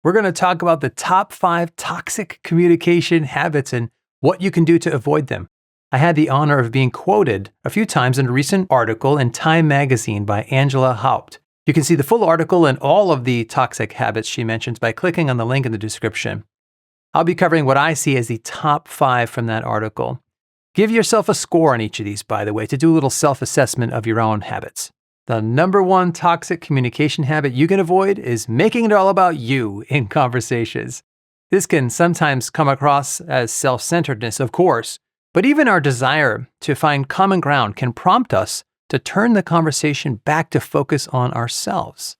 We're going to talk about the top 5 toxic communication habits and what you can do to avoid them. I had the honor of being quoted a few times in a recent article in Time magazine by Angela Haupt. You can see the full article and all of the toxic habits she mentions by clicking on the link in the description. I'll be covering what I see as the top 5 from that article. Give yourself a score on each of these, by the way, to do a little self-assessment of your own habits. The number 1 toxic communication habit you can avoid is making it all about you in conversations. This can sometimes come across as self-centeredness, of course, but even our desire to find common ground can prompt us to turn the conversation back to focus on ourselves.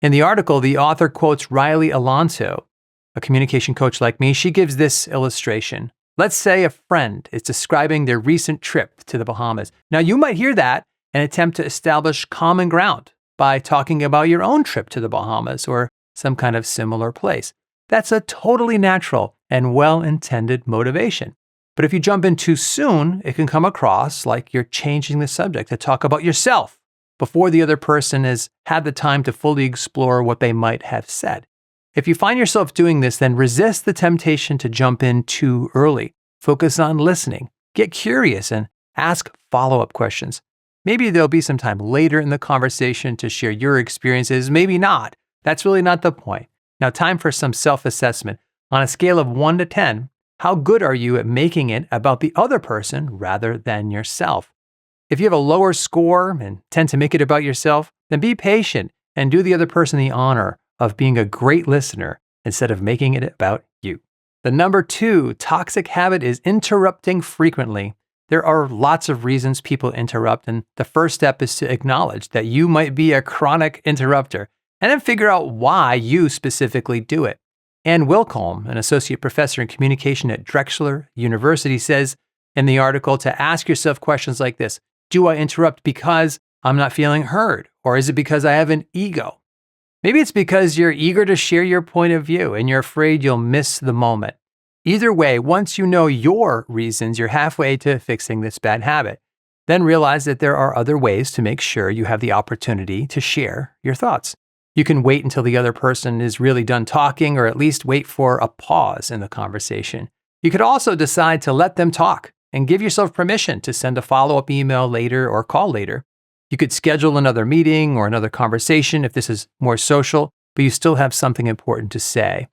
In the article, the author quotes Riley Alonso, a communication coach like me. She gives this illustration. Let's say a friend is describing their recent trip to the Bahamas. Now, you might hear that and attempt to establish common ground by talking about your own trip to the Bahamas or some kind of similar place. That's a totally natural and well-intended motivation. But if you jump in too soon, it can come across like you're changing the subject to talk about yourself before the other person has had the time to fully explore what they might have said. If you find yourself doing this, then resist the temptation to jump in too early. Focus on listening, get curious, and ask follow-up questions. Maybe there'll be some time later in the conversation to share your experiences, maybe not. That's really not the point. Now, time for some self-assessment. On a scale of 1 to 10, how good are you at making it about the other person rather than yourself? If you have a lower score and tend to make it about yourself, then be patient and do the other person the honor of being a great listener instead of making it about you. The number 2 toxic habit is interrupting frequently. There are lots of reasons people interrupt, and the first step is to acknowledge that you might be a chronic interrupter, and then figure out why you specifically do it. Ann Wilcombe, an associate professor in communication at Drexel University, says in the article to ask yourself questions like this: do I interrupt because I'm not feeling heard, or is it because I have an ego? Maybe it's because you're eager to share your point of view and you're afraid you'll miss the moment. Either way, once you know your reasons, you're halfway to fixing this bad habit. Then realize that there are other ways to make sure you have the opportunity to share your thoughts. You can wait until the other person is really done talking, or at least wait for a pause in the conversation. You could also decide to let them talk and give yourself permission to send a follow-up email later or call later. You could schedule another meeting or another conversation if this is more social, but you still have something important to say.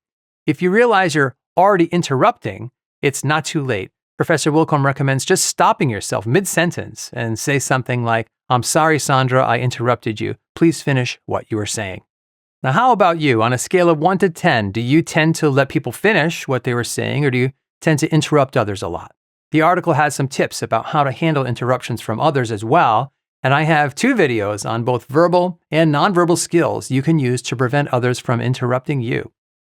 If you realize you're already interrupting, it's not too late. Professor Wilcombe recommends just stopping yourself mid-sentence and say something like, "I'm sorry, Sandra, I interrupted you. Please finish what you were saying." Now, how about you? On a scale of 1 to 10, do you tend to let people finish what they were saying, or do you tend to interrupt others a lot? The article has some tips about how to handle interruptions from others as well, and I have 2 videos on both verbal and nonverbal skills you can use to prevent others from interrupting you.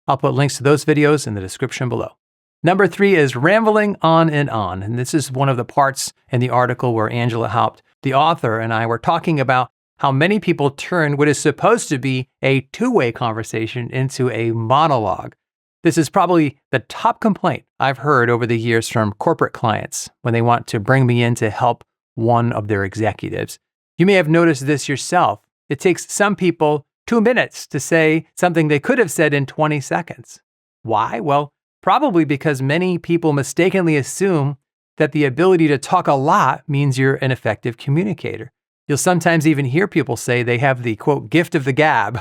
I'll put links to those videos in the description below. Number 3 is rambling on, and this is one of the parts in the article where Angela Haupt, the author, and I were talking about how many people turn what is supposed to be a 2-way conversation into a monologue. This is probably the top complaint I've heard over the years from corporate clients when they want to bring me in to help one of their executives. You may have noticed this yourself. It takes some people 2 minutes to say something they could have said in 20 seconds. Why? Well, probably because many people mistakenly assume that the ability to talk a lot means you're an effective communicator. You'll sometimes even hear people say they have the, quote, gift of the gab,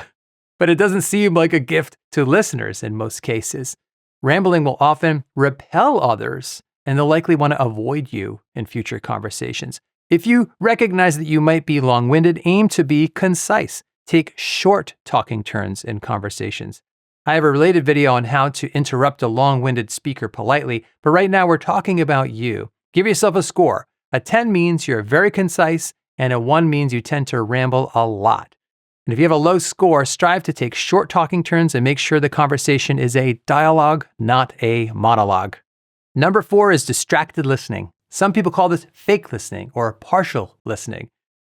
but it doesn't seem like a gift to listeners in most cases. Rambling will often repel others, and they'll likely want to avoid you in future conversations. If you recognize that you might be long-winded, aim to be concise. Take short talking turns in conversations. I have a related video on how to interrupt a long-winded speaker politely, but right now we're talking about you. Give yourself a score. A 10 means you're very concise, and a 1 means you tend to ramble a lot. And if you have a low score, strive to take short talking turns and make sure the conversation is a dialogue, not a monologue. Number 4 is distracted listening. Some people call this fake listening or partial listening.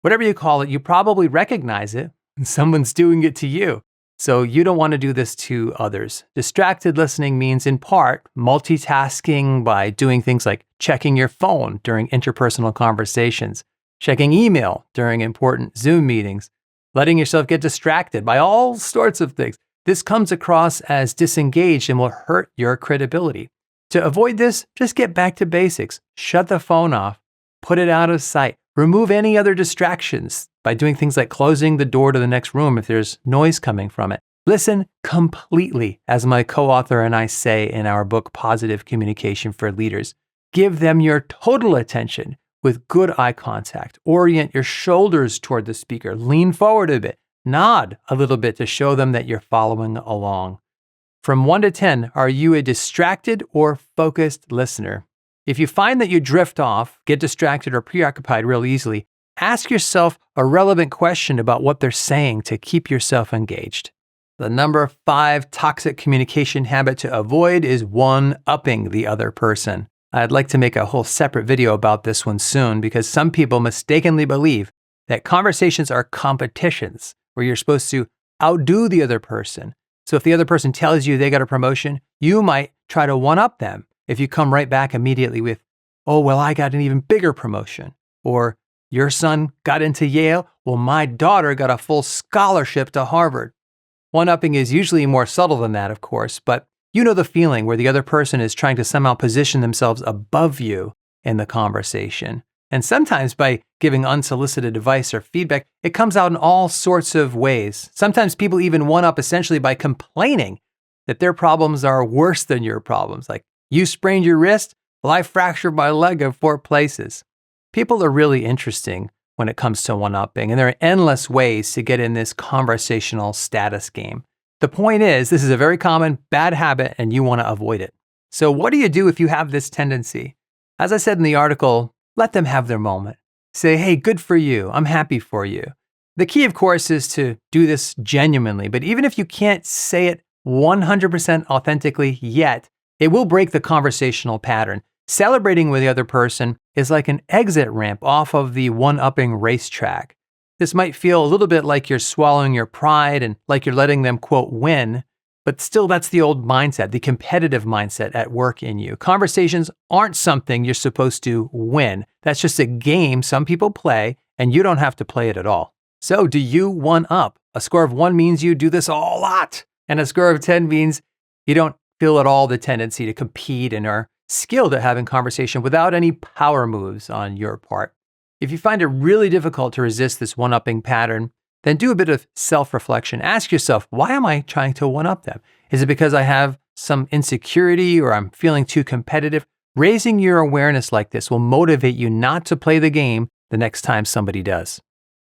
Whatever you call it, you probably recognize it, and someone's doing it to you. So you don't want to do this to others. Distracted listening means, in part, multitasking by doing things like checking your phone during interpersonal conversations, checking email during important Zoom meetings, letting yourself get distracted by all sorts of things. This comes across as disengaged and will hurt your credibility. To avoid this, just get back to basics. Shut the phone off, put it out of sight, remove any other distractions by doing things like closing the door to the next room if there's noise coming from it. Listen completely, as my co-author and I say in our book, Positive Communication for Leaders. Give them your total attention with good eye contact. Orient your shoulders toward the speaker. Lean forward a bit. Nod a little bit to show them that you're following along. From 1 to 10, are you a distracted or focused listener? If you find that you drift off, get distracted or preoccupied real easily, ask yourself a relevant question about what they're saying to keep yourself engaged. The number 5 toxic communication habit to avoid is one-upping the other person. I'd like to make a whole separate video about this one soon because some people mistakenly believe that conversations are competitions where you're supposed to outdo the other person. So if the other person tells you they got a promotion, you might try to one-up them if you come right back immediately with, oh, well, I got an even bigger promotion. Or your son got into Yale, well, my daughter got a full scholarship to Harvard. One-upping is usually more subtle than that, of course, but you know the feeling where the other person is trying to somehow position themselves above you in the conversation. And sometimes by giving unsolicited advice or feedback, it comes out in all sorts of ways. Sometimes people even one-up essentially by complaining that their problems are worse than your problems. Like, you sprained your wrist? Well, I fractured my leg in 4 places. People are really interesting when it comes to one-upping, and there are endless ways to get in this conversational status game. The point is, this is a very common bad habit and you want to avoid it. So what do you do if you have this tendency? As I said in the article, let them have their moment. Say, hey, good for you. I'm happy for you. The key, of course, is to do this genuinely, but even if you can't say it 100% authentically yet, it will break the conversational pattern. Celebrating with the other person is like an exit ramp off of the one-upping racetrack. This might feel a little bit like you're swallowing your pride and like you're letting them, quote, win, but still that's the old mindset, the competitive mindset at work in you. Conversations aren't something you're supposed to win. That's just a game some people play and you don't have to play it at all. So do you one-up? A score of 1 means you do this a lot, and a score of 10 means you don't feel at all the tendency to compete and are skilled at having conversation without any power moves on your part. If you find it really difficult to resist this one-upping pattern, then do a bit of self-reflection. Ask yourself, why am I trying to one-up them? Is it because I have some insecurity or I'm feeling too competitive? Raising your awareness like this will motivate you not to play the game the next time somebody does.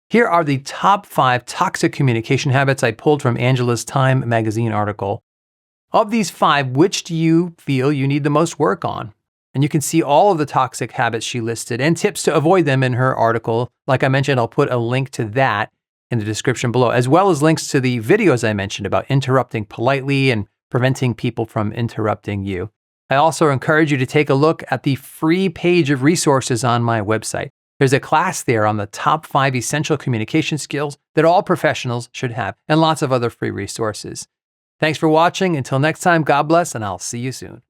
Here are the top 5 toxic communication habits I pulled from Angela's Time magazine article. Of these 5, which do you feel you need the most work on? And you can see all of the toxic habits she listed and tips to avoid them in her article. Like I mentioned, I'll put a link to that in the description below, as well as links to the videos I mentioned about interrupting politely and preventing people from interrupting you. I also encourage you to take a look at the free page of resources on my website. There's a class there on the top 5 essential communication skills that all professionals should have, and lots of other free resources. Thanks for watching. Until next time, God bless, and I'll see you soon.